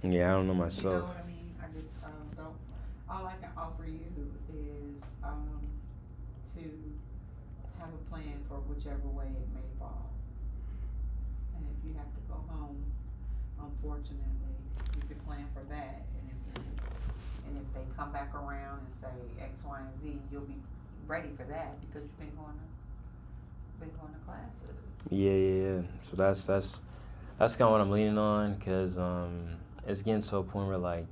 Yeah, I don't know You know myself. what I mean? I just don't. All I can offer you is to have a plan for whichever way it may fall. And if you have to go home, unfortunately, you can plan for that. And if they come back around and say X, Y, and Z, you'll be ready for that because you've been going to classes. Yeah, yeah, yeah. So that's kind of what I'm leaning on, cause it's getting to a point where like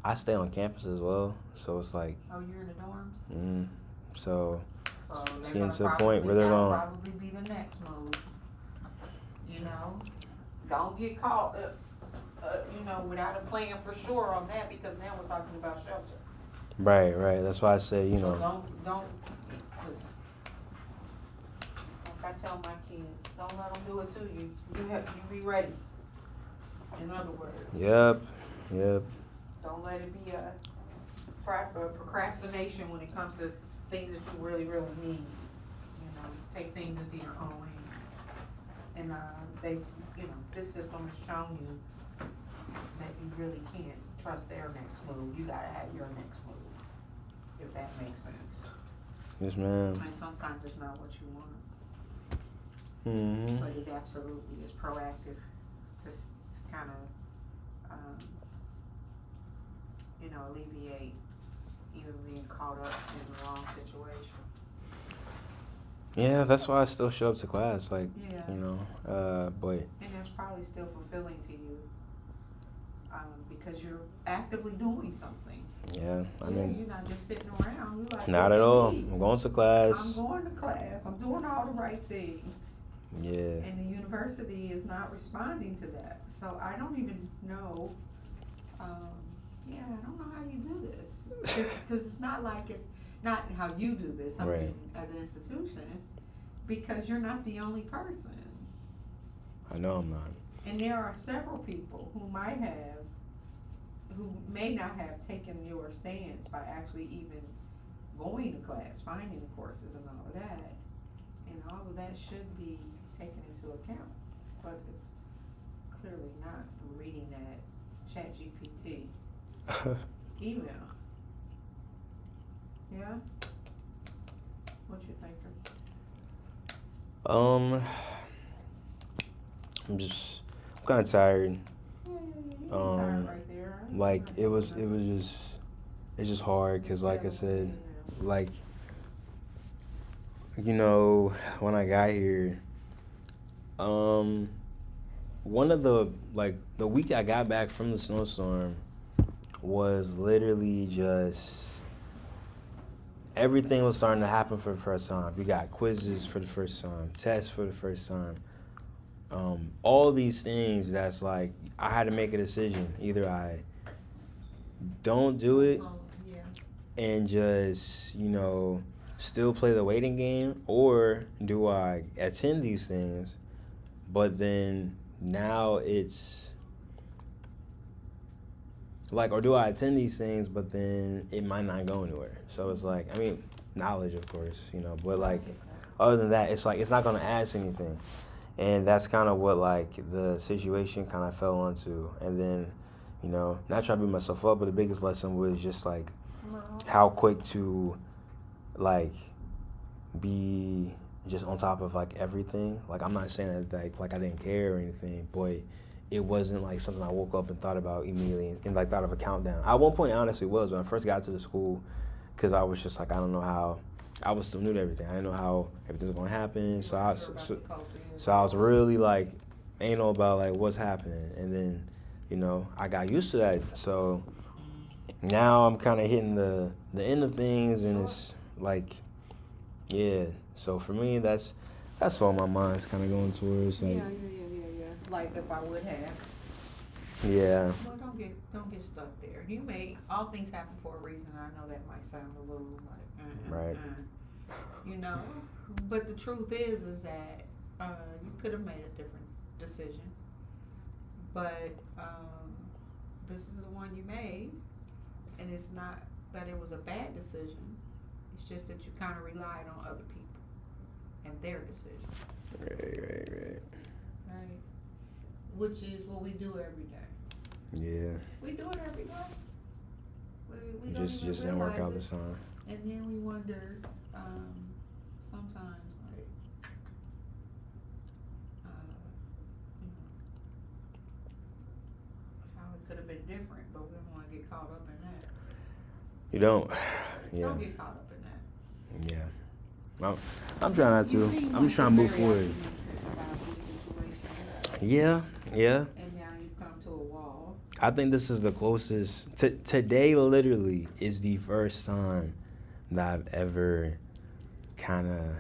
I stay on campus as well, so it's like, Oh, you're in the dorms? mm, so So it's they're getting gonna to a point where they're that'll going. probably be the next move. You know, don't get caught without a plan for sure on that because now we're talking about shelter. Right, right. That's why I said, So don't listen. Like I tell my kids, don't let them do it to you. You be ready. In other words, Yep, yep. don't let it be a procrastination when it comes to things that you really, really need. Take things into your own hands. And this system has shown you that you really can't trust their next move. You gotta have your next move, if that makes sense. Yes, ma'am. And sometimes it's not what you want, Mhm. but it absolutely is proactive to kind of, alleviate even being caught up in the wrong situation. Yeah, that's why I still show up to class, like, Yeah. but And it's probably still fulfilling to you, because you're actively doing something. yeah, I Yeah, mean, you're not just sitting around. You're like, not look at at all. me. I'm going to I'm class. going to class. I'm doing all the right things. Yeah. And the university is not responding to that. So I don't even know. I don't know how you do this. Because it's not like it's not how you do this. I Right. mean, as an institution, because you're not the only person. I know I'm not. And there are several people who may not have taken your stance by actually even going to class, finding the courses and all of that. And all of that should be taken into account. But it's clearly not from reading that ChatGPT email. Yeah? What you thinking? I'm kind of tired. Yeah, you tired right there. Like it's just hard because, like I said, like, when I got here, one of the week I got back from the snowstorm was literally just everything was starting to happen for the first time. We got quizzes for the first time, tests for the first time. All these things that's like I had to make a decision. Either I don't do it Yeah. and just, still play the waiting game, or do I attend these things, but then now it's like, or do I attend these things, but then it might not go anywhere. So it's like, I mean, knowledge, of course, but like, other than that, it's like, it's not going to add to anything. And that's kind of what, like, the situation kind of fell onto. And then, not trying to beat myself up, but the biggest lesson was just, like, how quick to, like, be just on top of, like, everything. Like, I'm not saying that, like I didn't care or anything, but it wasn't, like, something I woke up and thought about immediately and like, thought of a countdown. At one point, it honestly was when I first got to the school, because I was just, like, I don't know how. I was still new to everything. I didn't know how everything was going to happen. So I was really, like, anal about, like, what's happening. And then, I got used to that. So now I'm kind of hitting the end of things, and it's like, yeah. So for me, that's all my mind's kind of going towards. Like, Yeah. Like if I would have. yeah. Well, don't get stuck there. All things happen for a reason. I know that might sound a little like, Right. but the truth is that you could have made a different decision, but this is the one you made, and it's not that it was a bad decision. It's just that you kind of relied on other people and their decisions. Right. Right. which is what we do every day. Yeah. We do it every day. We don't Just even didn't work realize out it. this time. And then we wonder, sometimes, like, you know, how it could have been different, but we don't want to get caught up in that. You don't. Yeah. Don't get caught up in that. Yeah. I'm trying not to. You seem I'm like just trying to you're move very forward. optimistic about this situation. Yeah. Yeah. And now you've come to a wall. I think this is the closest. Today, literally, is the first time that I've ever kind of,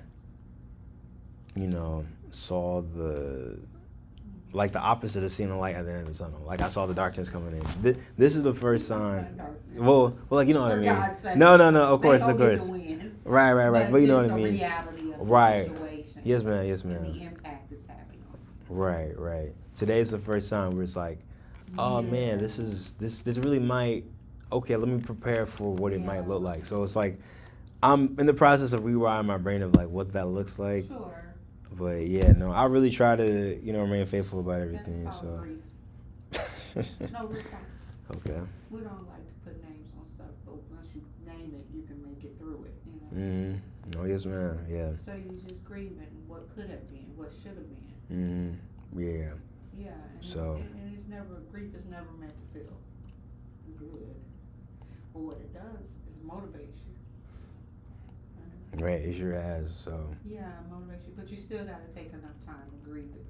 saw the opposite of seeing the light at the end of the tunnel. Like, I saw the darkness coming in. This is the first time. Well, like, you know what I For mean. God's sake. No, of course, They of don't get course. to win, Right. But you know what I just mean. the reality of the Right. situation. Yes, ma'am. And the impact it's having on you. Right. Today's the first time where it's like, oh man, this really might. Okay, let me prepare for what it might look like. So it's like, I'm in the process of rewiring my brain of like what that looks like. Sure. But yeah, no, I really try to remain faithful about everything. That's called So. grief. No, we're talking. Okay. We don't like to put names on stuff, but once you name it, you can make it through it. You know. Oh yes, ma'am. Yeah. So you just grieving what could have been, what should have been. Yeah. Yeah. And So. and it's never grief is never meant to feel good, but what it does is motivates you. Right. It sure has. So. Yeah, it motivates you, but you still got to take enough time to grieve it.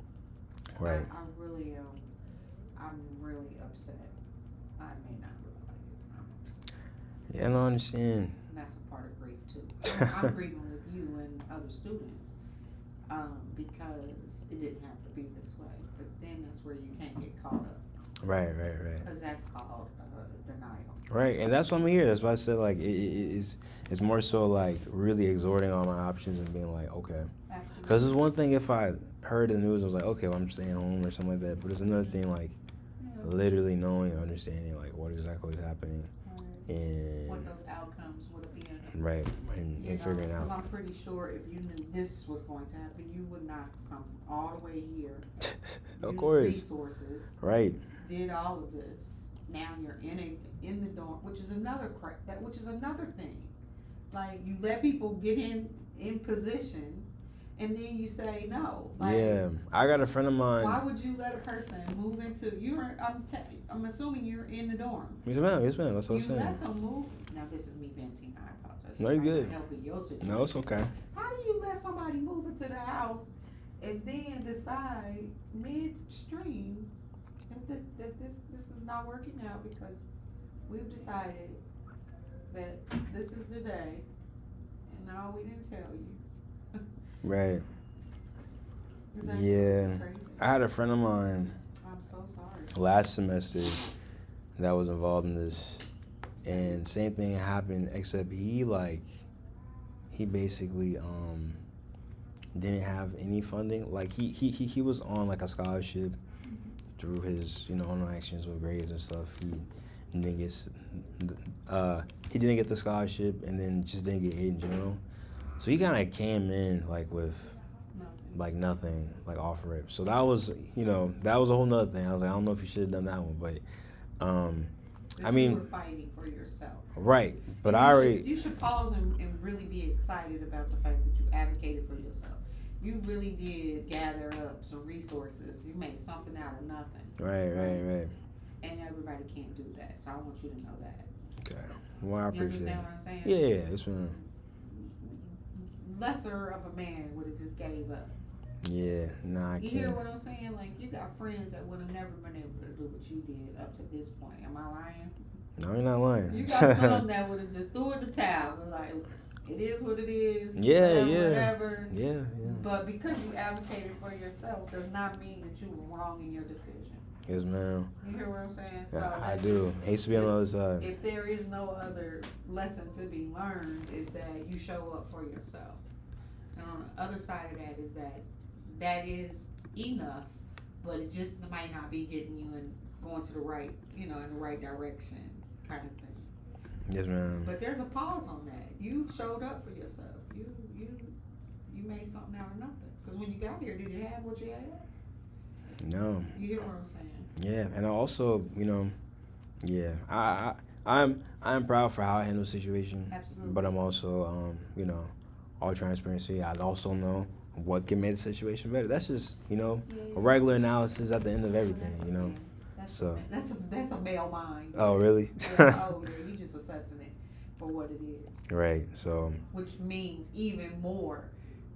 Right. I really am. I'm really upset. I may not look like it. I'm upset. Yeah, I don't understand. And that's a part of grief too. I'm grieving with you and other students because it didn't have to be this way. But then that's where you can't get caught up. Right. Because that's called denial. Right, and that's why I'm here. That's why I said like it's more so like really exhorting all my options and being like, okay. Absolutely. Because it's one thing if I heard the news, I was like, okay, well, I'm staying home or something like that. But it's another thing like literally knowing and understanding like what exactly is happening and what those outcomes would have been. right and figuring Because out. I'm pretty sure if you knew this was going to happen, you would not come all the way here. Of Use course. Resources. Right. Did all of this. Now you're in the dorm, which is another thing. Like you let people get in position, and then you say no. Like, Yeah, I got a friend of mine. why would you let a person move into I'm assuming you're in the dorm. Yes, ma'am. That's what I'm You saying. let them move. Now this is me venting. I apologize. No, you're I'm trying good. to help in your situation. No, it's okay. How do you let somebody move into the house and then decide midstream that this is not working out because we've decided that this is the day, and no, we didn't tell you. Right. Is that Yeah. crazy? I had a friend of mine I'm so sorry. last semester that was involved in this, and same thing happened except he basically didn't have any funding. Like he was on like a scholarship through his own actions with grades and stuff. He didn't get the scholarship and then just didn't get aid in general. So he kind of came in like with nothing, like off rip. So that was a whole nother thing. I was like, I don't know if you should have done that one, but You were fighting for yourself. Right, but You should pause and really be excited about the fact that you advocated for yourself. You really did gather up some resources. You made something out of nothing. Right. And everybody can't do that, so I want you to know that. Okay. Well, I You appreciate it. understand what I'm saying? Yeah, it's been. Lesser of a man would have just gave up. Yeah, nah, I You can't. hear what I'm saying? Like, you got friends that would have never been able to do what you did up to this point. Am I lying? No, you're not lying. You got some that would have just threw in the towel and like, it is what it is. Yeah. Whatever. Yeah. But because you advocated for yourself does not mean that you were wrong in your decision. Yes, ma'am. You hear what I'm saying? So Yeah, I do. Hates to be on the other side. if there is no other lesson to be learned, is that you show up for yourself. And on the other side of that is that is enough, but it just might not be getting you and going to the right, in the right direction kind of thing. Yes, ma'am. But there's a pause on that. You showed up for yourself. You made something out of nothing. Because when you got here, did you have what you had? No. You hear what I'm saying? Yeah, and I also, yeah, I'm proud for how I handle the situation. Absolutely. But I'm also, all transparency. I also know what can make the situation better. That's just, a regular analysis at the end of everything. So. That's a male mind. Oh, really? Yeah, you just assessing it for what it is. Right. So. Which means even more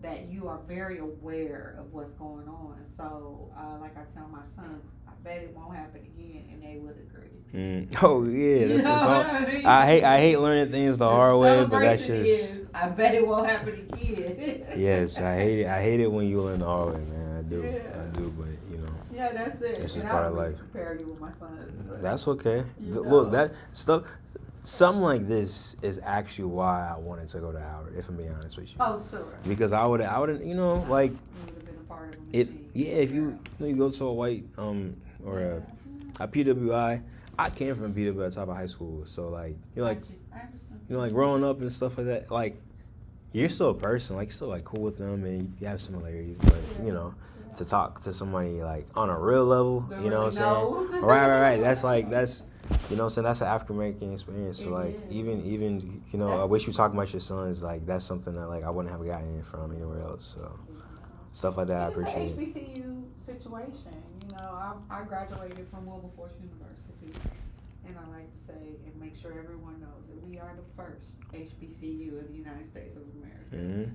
that you are very aware of what's going on. So, like I tell my sons, I bet it won't happen again, and they would agree. Oh yeah, that's all. I mean? I hate learning things the hard way, but that's celebration just. is, I bet it won't happen again. Yes, I hate it. I hate it when you learn the hard way, man. I do. Yeah. I do, but Yeah, that's it. It's just and part I of don't life. compare you with my sons. But That's okay. You Look, know. that stuff. Something like this is actually why I wanted to go to Howard. If I'm being honest with you. Oh, sure. Because I would, like You would have been a part of the it. machine. Yeah, if you go to a white or a PWI. I came from PWI type of high school, so like I understand. like growing up and stuff like that. Like you're still a person, like you're still like cool with them and you have similarities, but to talk to somebody like on a real level, you know what I'm saying? Right. That's what I'm saying? That's an African American experience. So like even I wish you talking about your sons, like that's something that like I wouldn't have gotten from anywhere else. So stuff like that I appreciate. It's an HBCU situation. I graduated from Wilberforce University, and I like to say and make sure everyone knows that we are the first HBCU in the United States of America. Mm-hmm.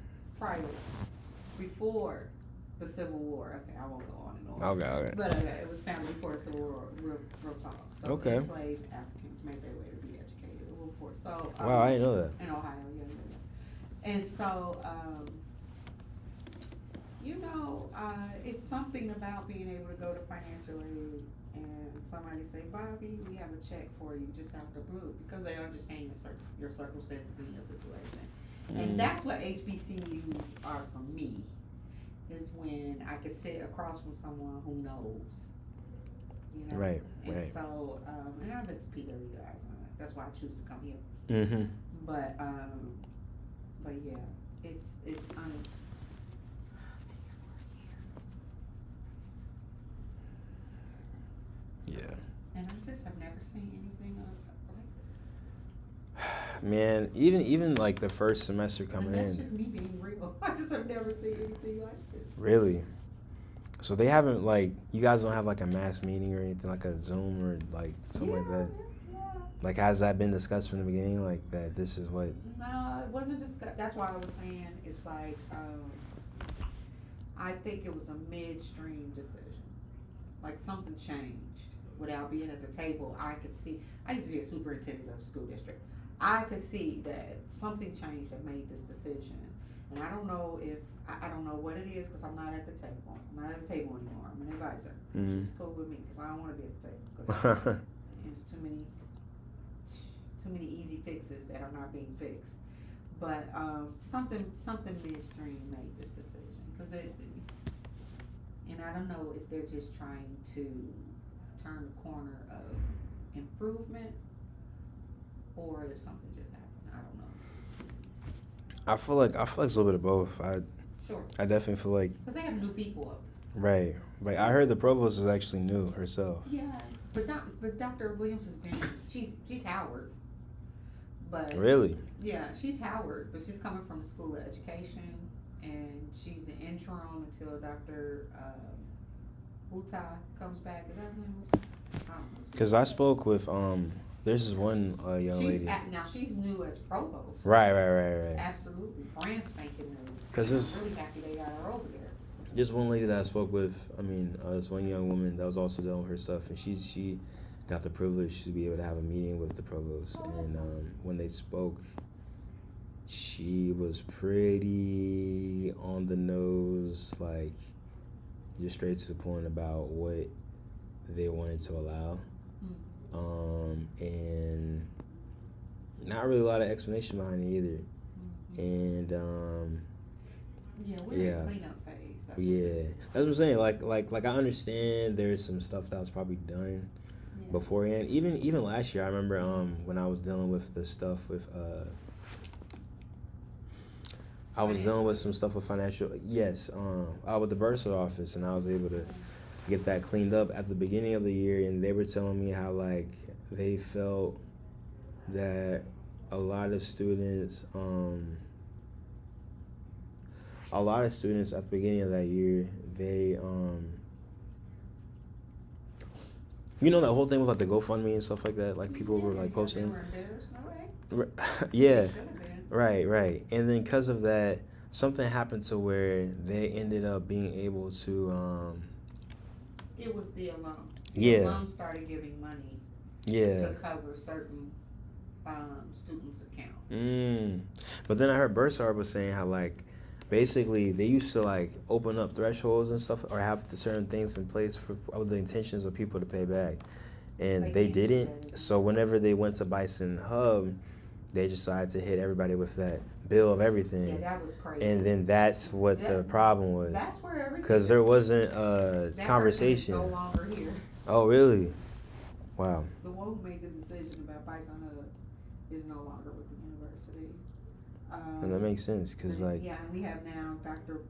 Before the Civil War. Okay, I won't go on and on. Okay. But it was founded before the Civil War. Real talk. So enslaved Africans made their way to be educated at Wilberforce. So wow, I didn't know that. In Ohio, yeah. And so, it's something about being able to go to financial aid and somebody say, Bobby, we have a check for you just out the blue, because they understand your circumstances and your situation. And that's what HBCUs are for me, is when I can sit across from someone who knows. Right. And so, and I've been to PWIs, that's why I choose to come here. Mm-hmm. But yeah, it's Yeah. And I just have never seen anything like this. Man, even like the first semester coming That's in. just me being real. I just have never seen anything like this. Really? So they haven't you guys don't have like a mass meeting or anything, like a Zoom or like something like that? Yeah. Like has that been discussed from the beginning, like that this is what? No, it wasn't discussed. That's why I was saying it's like, I think it was a midstream decision. Like something changed without being at the table. I could see, I used to be a superintendent of a school district. I could see that something changed that made this decision. And I don't know I don't know what it is, because I'm not at the table. I'm not at the table anymore. I'm an advisor. Mm-hmm. It's cool with me, because I don't want to be at the table. Because there's too many easy fixes that are not being fixed. But something midstream made this decision, because and I don't know if they're just trying to turn the corner of improvement, or if something just happened. I don't know. I feel like it's a little bit of both. Sure. I definitely feel like. Because they have new people up. Right. Like I heard the provost is actually new herself. Yeah, but Dr. Williams has been. She's Howard. But Really? Yeah, she's Howard, but she's coming from the School of Education, and she's the interim until Dr. Uta comes back. Is that his name? I don't know. Because I spoke with there's this one young lady. Now she's new as provost. Right. Absolutely, brand spanking new. 'Cause I'm really happy they got her over there. There's one lady that I spoke with. This one young woman that was also dealing with her stuff, and she got the privilege to be able to have a meeting with the provost. And when they spoke, she was pretty on the nose, like just straight to the point about what they wanted to allow. And not really a lot of explanation behind it either. And we're in a cleanup phase. That's what I'm saying. Like I understand there's some stuff that was probably done beforehand. Even last year, I remember when I was dealing with the stuff with I was dealing with some stuff with financial. Yes, with the bursar office, and I was able to get that cleaned up at the beginning of the year, and they were telling me how like they felt that a lot of students at the beginning of that year, they you know that whole thing with like the GoFundMe and stuff like that, like people were like posting. They were embarrassed, no way. Yeah, They should have been. right. And then because of that, something happened to where they ended up being able to It was the alum. Yeah. The alum started giving money yeah. to cover certain students' accounts. But then I heard Bursar was saying how like basically they used to like open up thresholds and stuff or have certain things in place for with the intentions of people to pay back, and They they can't do that didn't. anymore. So whenever they went to Bison Hub, they decided to hit everybody with that bill of everything. Yeah, that was crazy. And then that's what the That- problem was, That's where everything. because there is- wasn't a that conversation. person is no longer here. Oh, really? Wow. The one who made the decision about Bison Hub is no longer with the university. And that makes sense, because like, Yeah, and we have now Dr.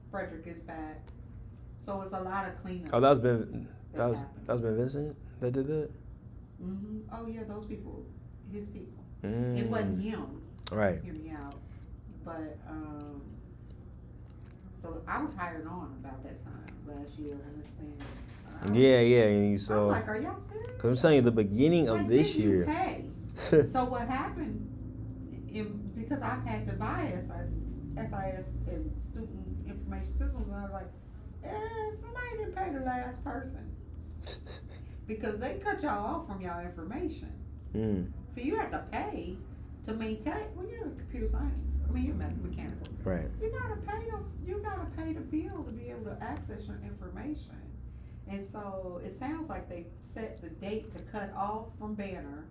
Frederick is back. So it's a lot of cleanup. oh, that's been happening. Vincent that did that. Oh yeah, those people, his people. Mm. It wasn't him. Right. Hear me out. But so I was hired on about that time last year when this thing. Yeah, and you I'm saw. like, are y'all serious? Because I'm telling you, the beginning of Like, this did you year. pay? So what happened? Because I've had to buy SIS and Student Information Systems, and I was like, somebody didn't pay the last person because they cut y'all off from y'all information. So you have to pay to maintain. When you're in computer science, I mean you're mechanical. Right. You gotta pay the bill to be able to access your information. And so it sounds like they set the date to cut off from Banner,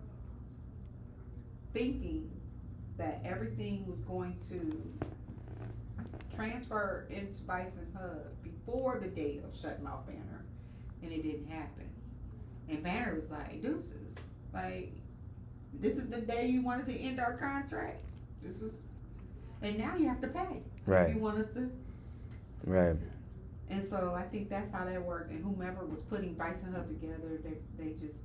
thinking that everything was going to transfer into Bison Hub before the date of shutting off Banner, and it didn't happen. And Banner was like, deuces, like, this is the day you wanted to end our contract. And now you have to pay. Right. If you want us to. Right. And so I think that's how that worked. And whomever was putting Bison Hub together, they just.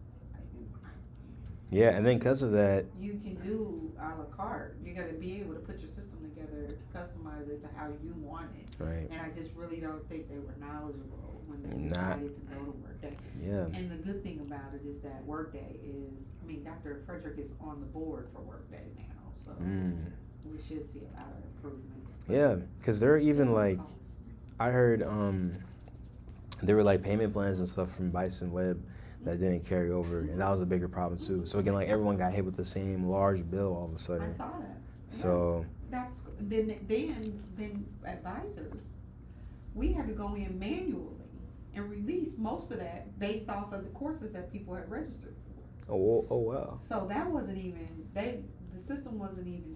Yeah, and then because of that. You can do a la carte. You got to be able to put your system together, customize it to how you want it. Right. And I just really don't think they were knowledgeable when they Not- decided to go to Workday. Yeah. And the good thing about it is that Workday is, I mean, Dr. Frederick is on the board for Workday now, so we should see a lot of improvements. Yeah, because they're even like, Cost. I heard there were like payment plans and stuff from Bison Web that didn't carry over, and that was a bigger problem too. So again, like everyone got hit with the same large bill all of a I sudden. saw that. So That's then advisors, we had to go in manually and release most of that based off of the courses that people had registered for. oh wow. So that wasn't even the system wasn't even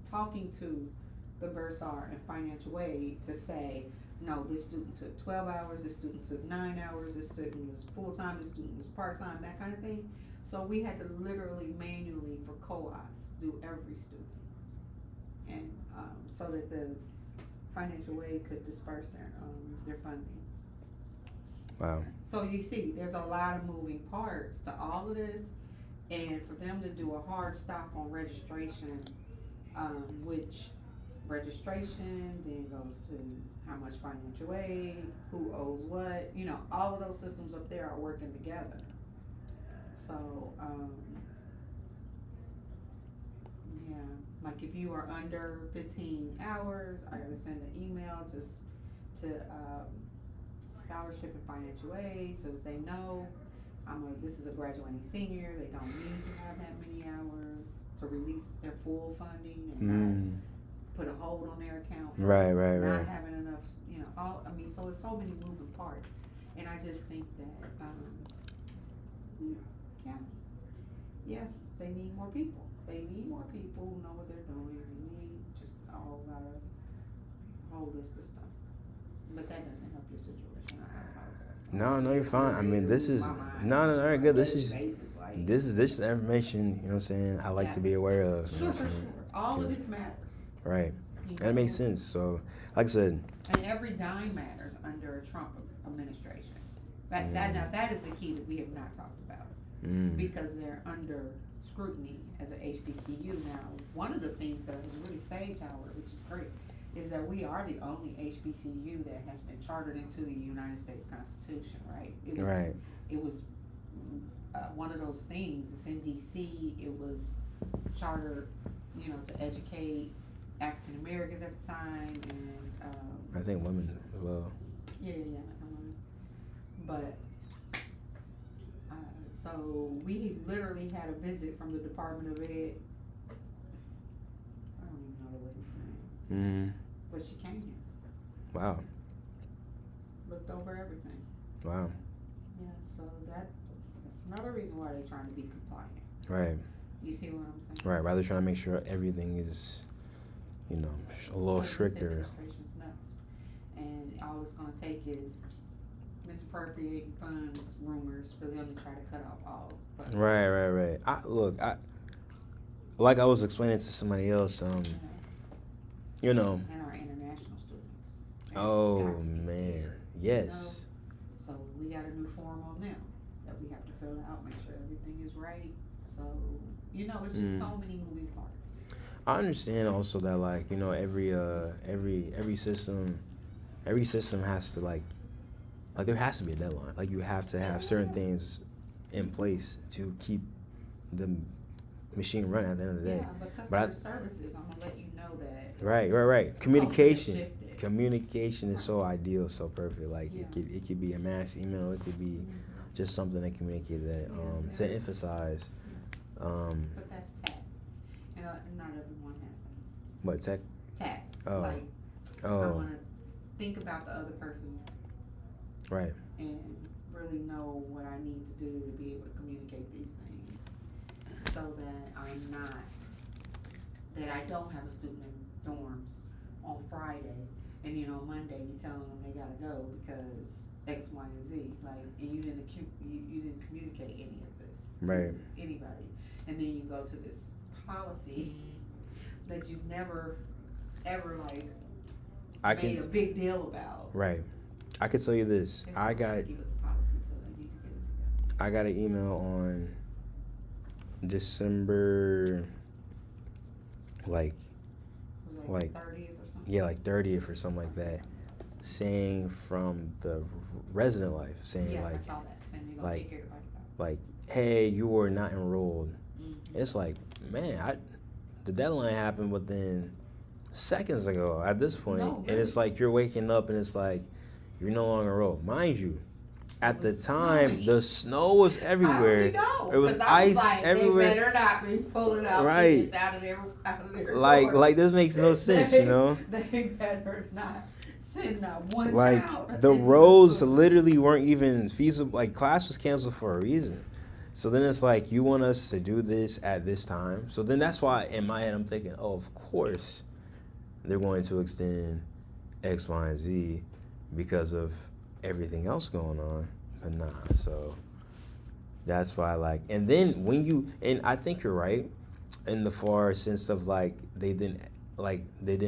talking to the Bursar and Financial Aid to say, no, this student took 12 hours, this student took 9 hours, this student was full-time, this student was part-time, that kind of thing. So we had to literally manually for co-ops do every student. And so that the Financial Aid could disperse their funding. Wow. So you see, there's a lot of moving parts to all of this, and for them to do a hard stop on registration, which registration then goes to how much financial aid, who owes what, all of those systems up there are working together. So, yeah, like if you are under 15 hours, I gotta send an email to scholarship and financial aid so that they know this is a graduating senior, they don't need to have that many hours to release their full funding and not put a hold on their account. Right. Not having enough, so it's so many moving parts. And I just think that, they need more people. They need more people who know what they're doing. They need just all a whole list of stuff. But that doesn't help your situation. I apologize. No, you're fine. I mean, this is no, you're good. This is information. You know what I'm saying? I like to be aware of. You know what I'm saying? All of this matters. Right. That makes sense. So, like I said. And every dime matters under a Trump administration. That is the key that we have not talked about, because they're under scrutiny as an HBCU. Now, one of the things that has really saved Howard, which is great, is that we are the only HBCU that has been chartered into the United States Constitution, right? It was one of those things. It's in DC. It was chartered, to educate African Americans at the time, and I think women as well. Yeah. But so we literally had a visit from the Department of Ed. I don't even know the lady's name. But she came here. Wow. Looked over everything. Wow. Yeah, so that's another reason why they're trying to be compliant. Right. You see what I'm saying? Right. Rather trying to make sure everything is, a little stricter. This administration's nuts, and all it's gonna take is misappropriating funds, rumors, for them to try to cut off all funds. Right. Like I was explaining to somebody else, And our international students. Oh man, yes. So we got a new form on them that we have to fill out, make sure everything is right. So it's just so many moving parts. I understand also that every system has to like there has to be a deadline. Like you have to have certain things in place to keep the machine running at the end of the day. Yeah, but customer services, I'm gonna let you know that. Right. Communication is so ideal, so perfect. Like it could be a mass email, it could be just something to communicate that to emphasize. But that's tact, and not everyone has that. What tech? Tact. Oh. I want to think about the other person. Right. And really know what I need to do to be able to communicate these things, so that I don't have a student in dorms on Friday, and Monday you telling them they gotta go because X, Y, and Z, and you didn't communicate any of this to anybody, and then you go to this policy that you've never ever made a big deal about. Right. I can tell you this. I got an email on December, like 30th or something. Yeah, 30th or something like that, saying from the resident life, saying I saw that. Saying they're gonna kick everybody out. Hey, you are not enrolled. Mm-hmm. It's man, the deadline happened within seconds ago at this point. No, And it's you're waking up and it's you're no longer enrolled. Mind you, at the time, the snow was everywhere. It was ice everywhere. They better not be pulling out kids out of their Like this makes no sense, They better not send not one child. The roads literally weren't even feasible. Class was canceled for a reason. So then it's you want us to do this at this time. So then that's why in my head I'm thinking, oh, of course they're going to extend X, Y, and Z because of everything else going on. But nah, so that's why and then and I think you're right in the far sense of they didn't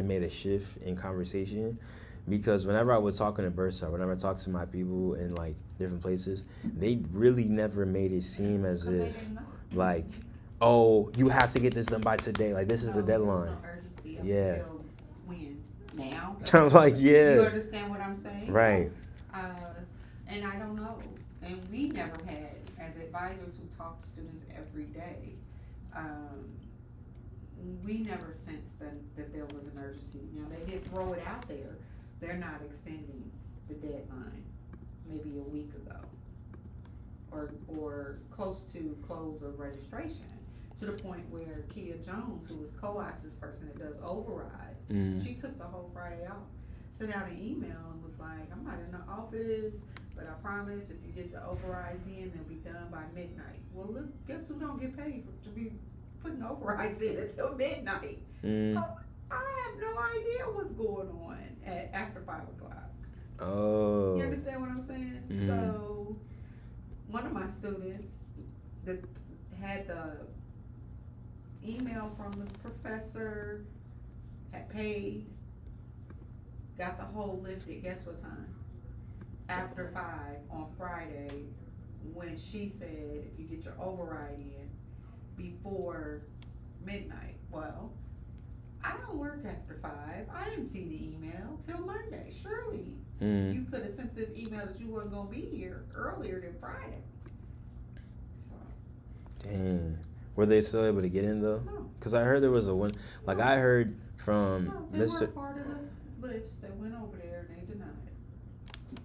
made a shift in conversation, because whenever I was talking to Bursa, whenever I talked to my people in different places, they really never made it seem as if oh, you have to get this done by today, this is the deadline. No urgency until when? Now? I'm yeah. You understand what I'm saying? Right. And I don't know. And we never had, as advisors who talk to students every day, we never sensed that there was an urgency. Now, they did throw it out there. They're not extending the deadline maybe a week ago, or close to close of registration, to the point where Kia Jones, who was COAS's person that does overrides, she took the whole Friday off, sent out an email and was I'm not in the office, but I promise if you get the overrides in, they'll be done by midnight. Well, look, guess who don't get paid to be putting overrides in until midnight? I have no idea what's going on after 5 o'clock. Oh. You understand what I'm saying? So, one of my students that had the email from the professor, had paid, got the whole lifted. Guess what time? after 5 on Friday when she said if you get your override in before midnight. Well, I don't work after 5. I didn't see the email till Monday. Surely you could have sent this email that you weren't gonna be here earlier than Friday. So Dang. Were they still able to get in though? no, Because I heard there was a one. Like I heard from no, they Mr. were part of the list that went over there and they denied it.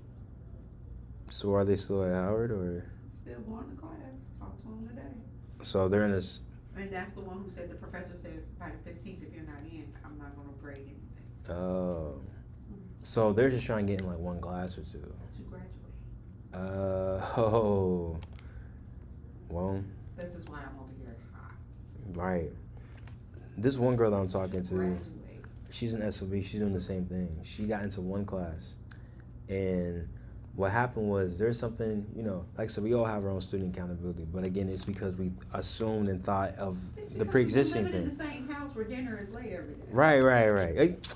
So are they still at Howard or? Still going to class. Talk to them today. So they're in this. And that's the one who said, the professor said, by the 15th, if you're not in, I'm not gonna grade anything Oh. So they're just trying to get in like one class or two. to graduate. Oh. Well, This is why I'm over here hot. right. This one girl that I'm talking to, Graduate. she's in SOB. She's doing the same thing. She got into one class, and what happened was there's something, you know, like so we all have our own student accountability, but again, it's because we assumed and thought of Just the because pre-existing we live thing. in the same house where dinner is late every day. Right.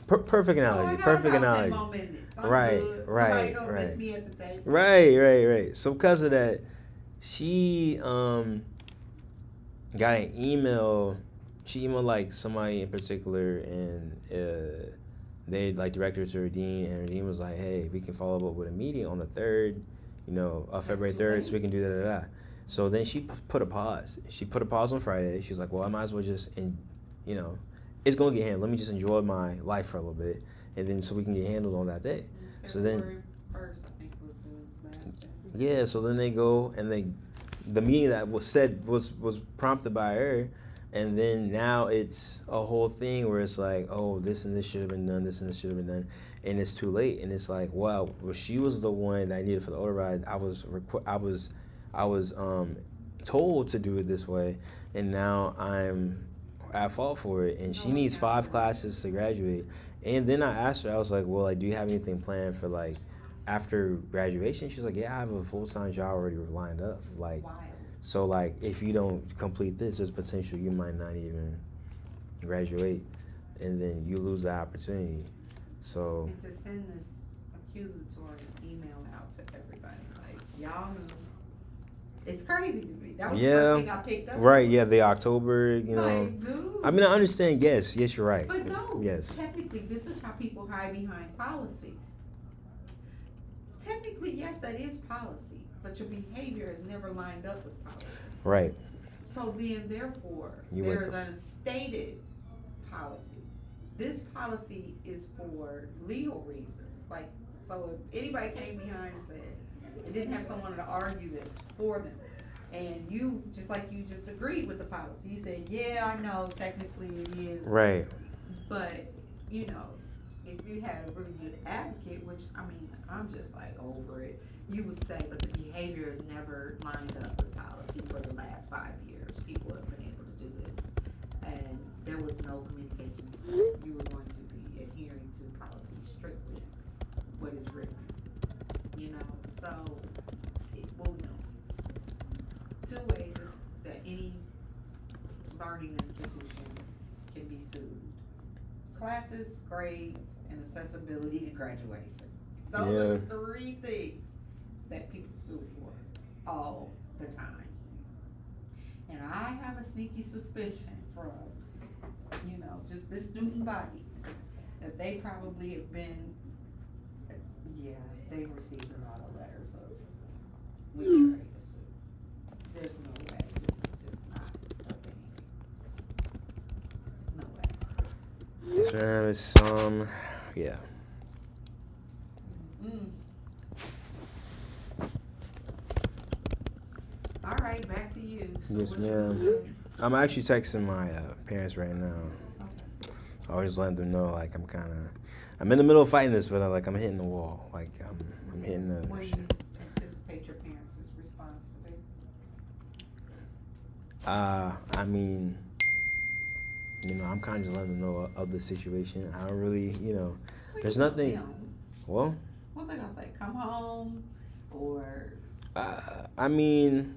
Perfect So I analogy. got Perfect about 10 analogy. more minutes. I'm Right, good. right, Nobody gonna right. miss me at the table. Right. So because of that, she got an email. She emailed like somebody in particular, and they like directed her to her dean, and her dean was like, "Hey, we can follow up with a meeting on the 3rd, February 3rd, so we can do that." So then she put a pause. She put a pause on Friday. She was like, "Well, I might as well just, it's gonna get handled. Let me just enjoy my life for a little bit, and then so we can get handled on that day." So then, February 1st, I think, was the last day. yeah. So then they go and the meeting that was said was prompted by her. And then now it's a whole thing where it's like, oh, this and this should have been done, this and this should have been done, and it's too late. And it's like, wow, well, she was the one that I needed for the override. I was told to do it this way, and now I'm at fault for it. And she needs 5 classes to graduate. And then I asked her, I was like, well, like, do you have anything planned for like after graduation? She's like, yeah, I have a full-time job already lined up. Like. Wild. So, like, if you don't complete this, there's potential you might not even graduate, and then you lose the opportunity. So, And to send this accusatory email out to everybody, like, y'all knew. It's crazy to me. That was the first thing I picked up. right, yeah, the October, Like, dude. I mean, I understand, yes, you're right. But no, Yes. technically, this is how people hide behind policy. Technically, yes, that is policy, but your behavior is never lined up with policy. Right. So then, therefore, You there wake is an unstated policy. This policy is for legal reasons. Like, so if anybody came behind and said, it didn't have someone to argue this for them, and you, just like you just agreed with the policy, you said, yeah, I know, technically it is. Right. But, if you had a really good advocate, which, I mean, I'm just like over it, you would say, but the behavior is never lined up with policy for the last 5 years. People have been able to do this, and there was no communication. You were going to be adhering to policy strictly, what is written, so, well, no. 2 ways is that any learning institution can be sued. Classes, grades, and accessibility and graduation. Those are the 3 things that people sue for all the time. And I have a sneaky suspicion from, just this student body, that they probably have been, they've received a lot of letters of, we get ready to sue. There's no way, this is just not a thing. No way. Yes, ma'am. It's yeah. All right, back to you. So Yes, what you ma'am. doing? I'm actually texting my parents right now. Okay. I always let them know, like, I'm in the middle of fighting this, but I'm hitting the wall. Like, I'm hitting the. What do you anticipate your parents' response to be? I mean, I'm kind of just letting them know of the situation. I don't really, there's nothing. Well, What they gonna say? Come home, or I mean,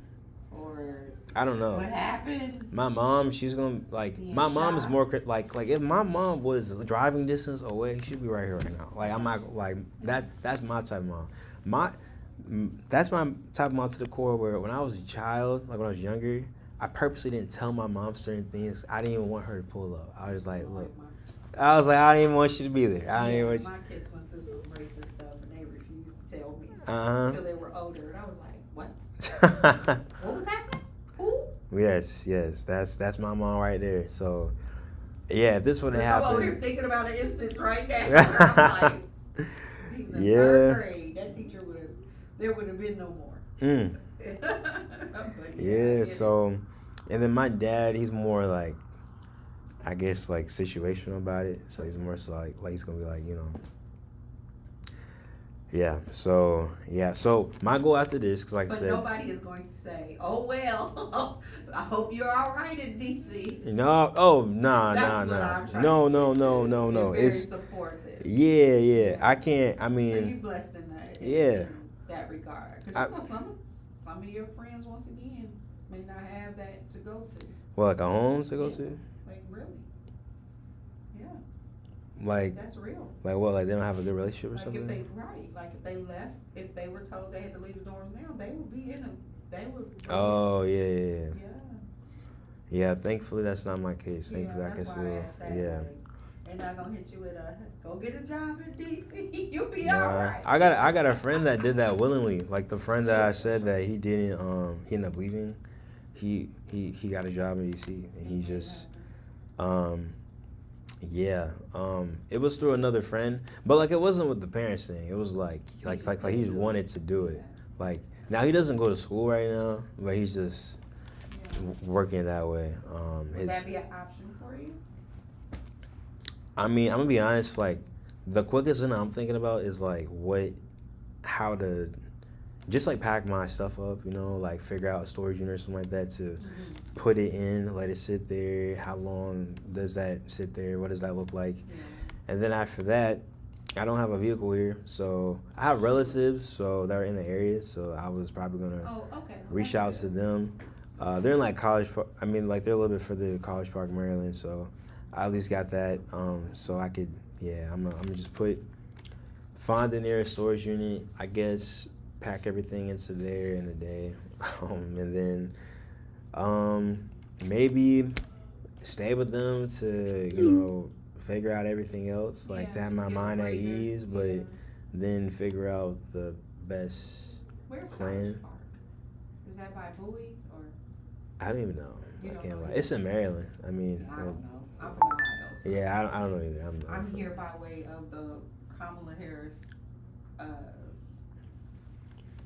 or I don't know. what happened? My mom, she's gonna Being my mom is shy. more like if my mom was driving distance away, she'd be right here right now. Like I'm not like that's my type of mom. That's my type of mom to the core where when I was a child, like when I was younger, I purposely didn't tell my mom certain things. I didn't even want her to pull up. I was like, look, I didn't even want you to be there. I didn't even want you. My kids went through some racist stuff and they refused to tell me Uh-huh. until they were older, and I was like, what? What was happening? Who? Yes, that's my mom right there. So, yeah, if this would have I'm over here happened, thinking about an instance right now. I'm like, he's in third grade. That teacher there would have been no more. But yeah. So, and then my dad, he's more like, I guess like situational about it. So he's more so like he's gonna be like, yeah. So yeah. So my goal after this, cause like I but said, nobody is going to say, "Oh well, I hope you're all right in DC." no. Oh nah. No. You're very It's supportive. yeah. I can't. I So mean, you blessed in that. Yeah. In that regard, because some of your friends, once again, may not have that to go to. well, like a home to go to, Like really. Yeah, like that's real. what? Like they don't have a good relationship or Like something. if they left, if they were told they had to leave the dorms now, they would be in them. They would. Oh yeah. Yeah. Yeah, thankfully that's not my case. Thankfully I can that's why I still, asked that. yeah. Like, they're not gonna hit you with a go get a job in DC. You'll be Nah, alright. I got a friend that did that willingly. Like the friend that I said that he didn't, he ended up leaving. He got a job in DC and he just, it was through another friend, but like it wasn't with the parents thing. It was like he just wanted to do it. Like now he doesn't go to school right now, but he's just working that way. Would that be an option for you? I mean, I'm gonna be honest. Like, the quickest thing I'm thinking about is like how to, just like pack my stuff up. Like figure out a storage unit or something like that to put it in, let it sit there. How long does that sit there? What does that look like? Yeah. And then after that, I don't have a vehicle here, so I have relatives that are in the area. So I was probably gonna reach out to them. They're in like College Park. I mean, like they're a little bit further to College Park, Maryland. So I at least got that. So I could, I'm gonna just find the nearest storage unit. I guess pack everything into there in a day, and then maybe stay with them to figure out everything else, like to have my mind at ease, but then figure out the best Where's plan. College Park? Is that by Bowie or? I don't even know. You I don't can't know lie. either? It's in Maryland. I mean, I don't know. I'm from Ohio. So yeah, I don't know either. I'm here by way of the Kamala Harris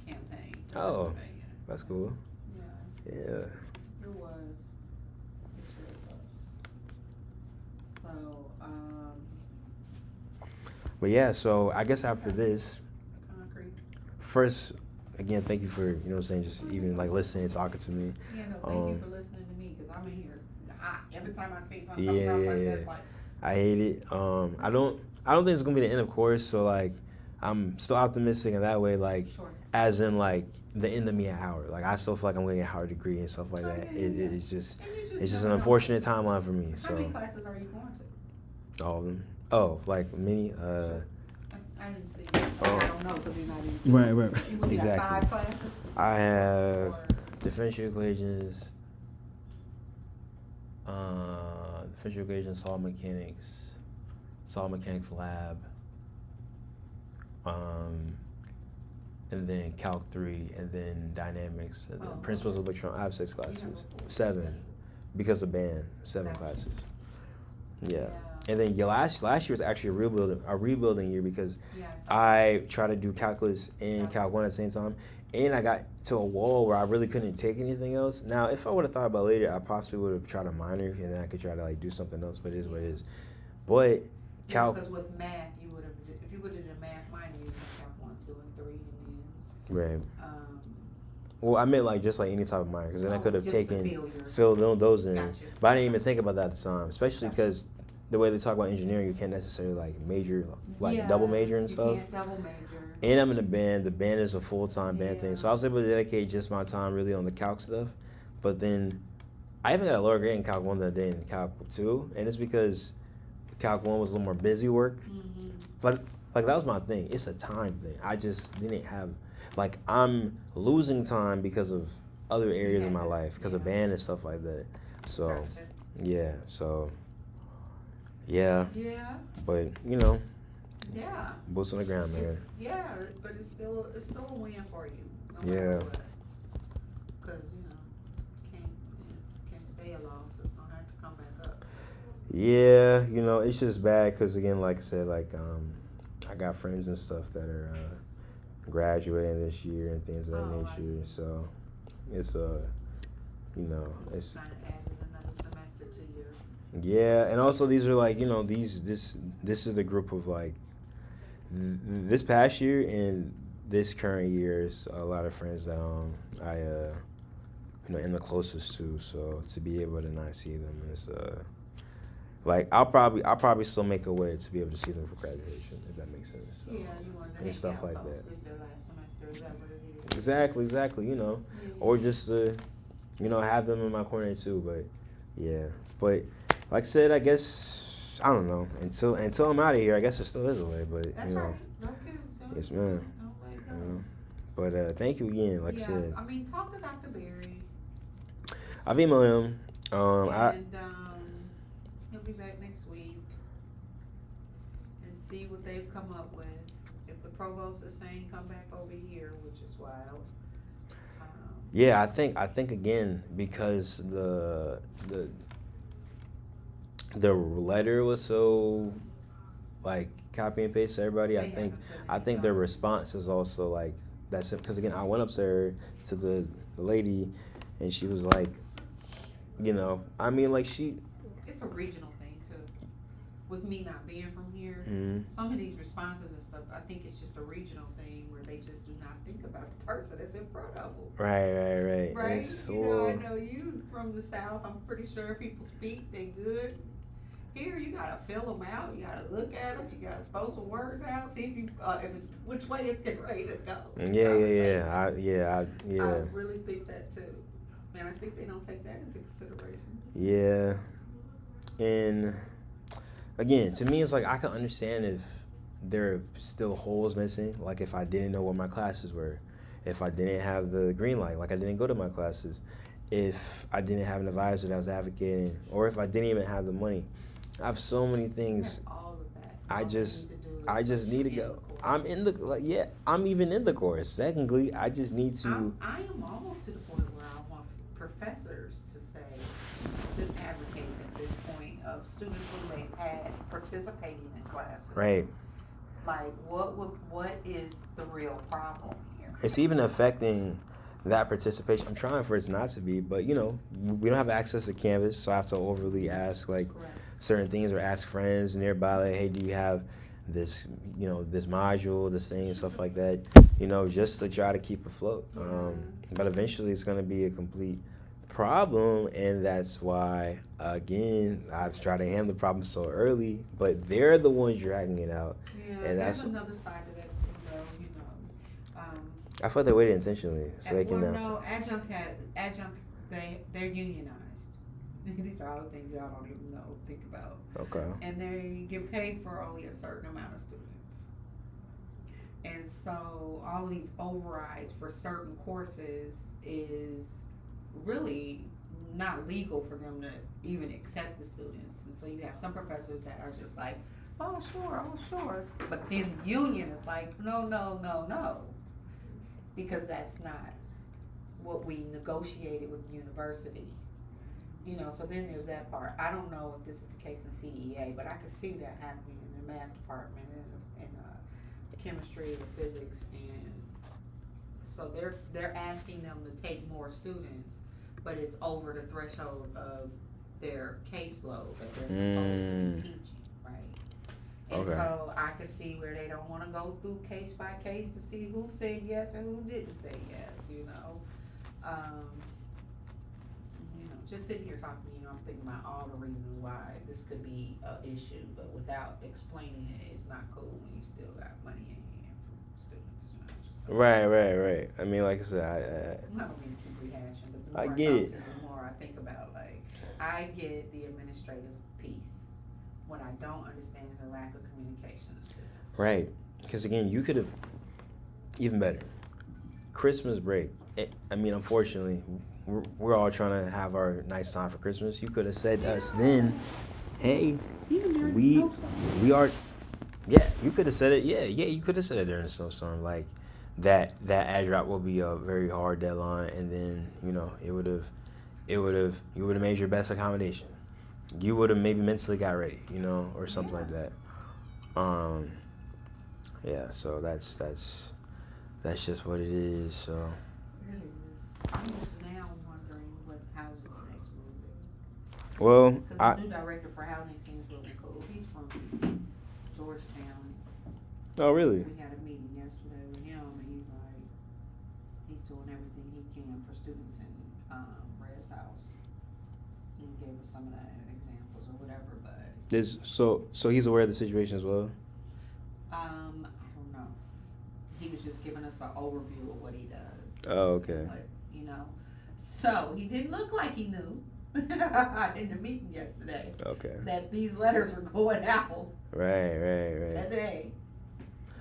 campaign. Oh. Pennsylvania. That's cool. Yeah, Yeah. it was. It still sucks. So, But yeah, so I guess after this, concrete. first, again, thank you for, just even like listening and talking to me. Yeah, no, thank you for listening to me, because I'm in here hot. Every time I say something, Yeah, that's like, I hate it. I don't think it's gonna be the end of course. So like, I'm still optimistic in that way. Like, sure. as in like the end of me at Howard. Like I still feel like I'm gonna get a Howard degree and stuff like Oh, that. yeah. It's just an never know. unfortunate timeline for me. How So many classes are you going to? all of them. Oh, like many. I didn't see. I don't know, because you're not in the Right. You only Exactly. got 5 classes? I have Or- differential equations, solid mechanics lab, and then Calc 3, and then dynamics, and then Oh, principles of okay. electron. I have 6 You have classes, a full 7, special. because of band, 7 Gotcha. classes. Yeah. And then last year was actually a rebuilding year because Yeah, I tried to do calculus and Calc 1 at the same time, and I got to a wall where I really couldn't take anything else. Now, if I would have thought about it later, I possibly would have tried a minor, and then I could try to like do something else. But it is what it is. But Calc, because with math, you would have, if you would have done math minor, you would have Calc 1, 2, and 3, and right? then, Well, I meant like just like any type of minor, because then I could have just to taken fill those in. Gotcha. But I didn't even think about that at the time, especially because the way they talk about engineering, you can't necessarily like major, like double major and stuff. You can't double major. And I'm in a band. The band is a full-time band thing. Yeah. So I was able to dedicate just my time really on the calc stuff. But then I even got a lower grade in Calc 1 than I did in Calc 2. And it's because Calc 1 was a little more busy work. Mm-hmm. But Like that was my thing. It's a time thing. I just didn't have, like, I'm losing time because of other areas of my life, because of band and stuff like that. So Gotcha. yeah, so yeah, Yeah, but you know, yeah. boots on the ground, man. Yeah, but it's still a win for you. No Yeah. matter what. Cause can't stay a loss. It's gonna have to come back up. Yeah, you know, it's just bad because again, like I said, like I got friends and stuff that are graduating this year and things of that Oh, I nature. see. So it's you know, it's Kind of added another semester to your. yeah, and also these are like, you know, this is a group of like this past year and this current year is a lot of friends that I you know, am the closest to. So to be able to not see them is like I'll probably still make a way to be able to see them for graduation, if that makes sense. So, Yeah, you want to and stuff like that. It's their last semester. Is that what it is? Exactly, you know, or just to, you know, have them in my corner too. But yeah, but like I said, I guess I don't know until I'm out of here. I guess there still is a way, but That's you know, right. Don't yes, don't ma'am. let it go. You know, but thank you again. Like I Yeah, said, I mean, talk to Dr. Berry, I've emailed him. and he'll be back next week, and see what they've come up with. If the provost is saying come back over here, which is wild. Yeah, I think again because the letter was so like copy and paste to everybody. They haven't put I any think their thought. response is also like that's it. Because again, I went up to her to the lady, and she was like, you know, I mean, like It's a regional thing too. With me not being from here, Mhm. some of these responses and stuff, I think it's just a regional thing where they just do not think about the person that's in front of them. Right. Right? It's You know, I so- know you from the South. I'm pretty sure people speak, they good. Here, you gotta fill them out. You gotta look at them. You gotta throw some words out. See if you, if it's which way it's getting ready to go. Yeah. I really think that too, and I think they don't take that into consideration. Yeah. And again, to me, it's like I can understand if there are still holes missing. Like if I didn't know what my classes were, if I didn't have the green light, like I didn't go to my classes, if I didn't have an advisor that was advocating, or if I didn't even have the money. I have so many things. All of that. I All you just- need to do is I just need to in go. the course. I'm in the I'm even in the course. Secondly, I just need to. I am almost to the point where I want professors to advocate at this point of students who they've had participating in classes. Right. Like, what is the real problem here? It's even affecting that participation. I'm trying for it not to be, but you know, we don't have access to Canvas, so I have to overly ask like Correct. certain things or ask friends nearby, like, hey, do you have this, you know, this module, this thing, and stuff like that, you know, just to try to keep afloat. But eventually, it's going to be a complete problem, and that's why, again, I've tried to handle the problem so early, but they're the ones dragging it out. Yeah, And there's that's- another side to that too, though. You know, I thought they waited intentionally so they can. no, adjunct they're unionized. These are all the things y'all don't even think about. Okay. And they get paid for only a certain amount of students. And so all of these overrides for certain courses is really not legal for them to even accept the students. And so you have some professors that are just like, oh sure. But then the union is like, no. Because that's not what we negotiated with the university. You know, so then there's that part. I don't know if this is the case in CEA, but I could see that happening in the math department and chemistry and physics, and so they're asking them to take more students, but it's over the threshold of their caseload that they're supposed to be teaching, right? And Okay. so I could see where they don't want to go through case by case to see who said yes and who didn't say yes, you know. Just sitting here talking, I'm thinking about all the reasons why this could be an issue, but without explaining it, it's not cool when you still got money in your hand from students, Right. I mean, like I said, I'm not gonna keep rehashing, but the I more I get talk it. to you, the more I think about, like, I get the administrative piece. What I don't understand is the lack of communication of students. right. because again, you could have even better Christmas break. I mean, unfortunately, we're all trying to have our nice time for Christmas. You could have said to us then, hey, Even during the we snowstorm. we are, yeah. You could have said it, yeah. You could have said it during the snowstorm, like that ad drop will be a very hard deadline, and then you would have made your best accommodation. You would have maybe mentally got ready, or something like that. Yeah. So that's just what it is. So. It really is. I'm just now wondering what housing's next move is. Well, Because the new director for housing seems really cool. He's from Georgetown. oh really? We had a meeting yesterday with him, and he's doing everything he can for students in Red's house. He gave us some of the examples or whatever, but So he's aware of the situation as well. I don't know. He was just giving us an overview of what he does. Oh, okay. But, so he didn't look like he knew in the meeting yesterday Okay. that these letters were going out Right. today.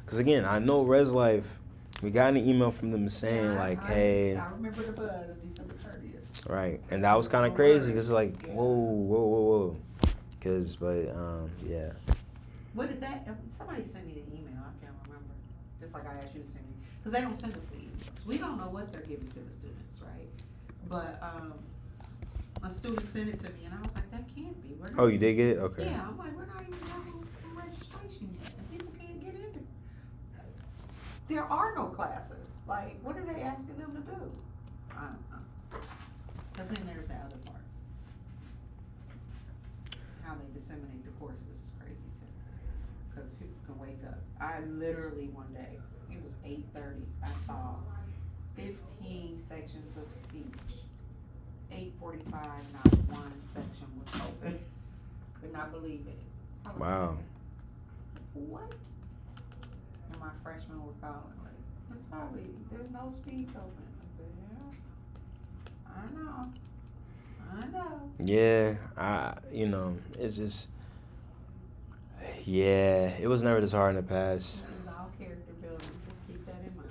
Because again, I know Res Life. We got an email from them saying hey. I remember the buzz, December 30th. Right, and that was kind of crazy because it's like, whoa. Yeah. What did that? Somebody sent me the email. I can't remember. Just like I asked you to send me, because they don't send us the emails. We don't know what they're giving to the students, right? But a student sent it to me, and I was like, that can't be. We're not Oh, you did get it? Okay. Yeah, I'm like, we're not even having registration yet, and people can't get into. There are no classes. Like, what are they asking them to do? I don't know. Because then there's the other part. How they disseminate the courses is crazy too. Because people can wake up. I literally one day, it was 8:30, I saw 15 sections of speech. 8:45, not one section was open. Could not believe it. I was Wow. like, what? And my freshmen were calling like, Miss Bobby, there's no speech open. I said, yeah, I know. Yeah, it's just, yeah, it was never this hard in the past. This is all character building. Just keep that in mind.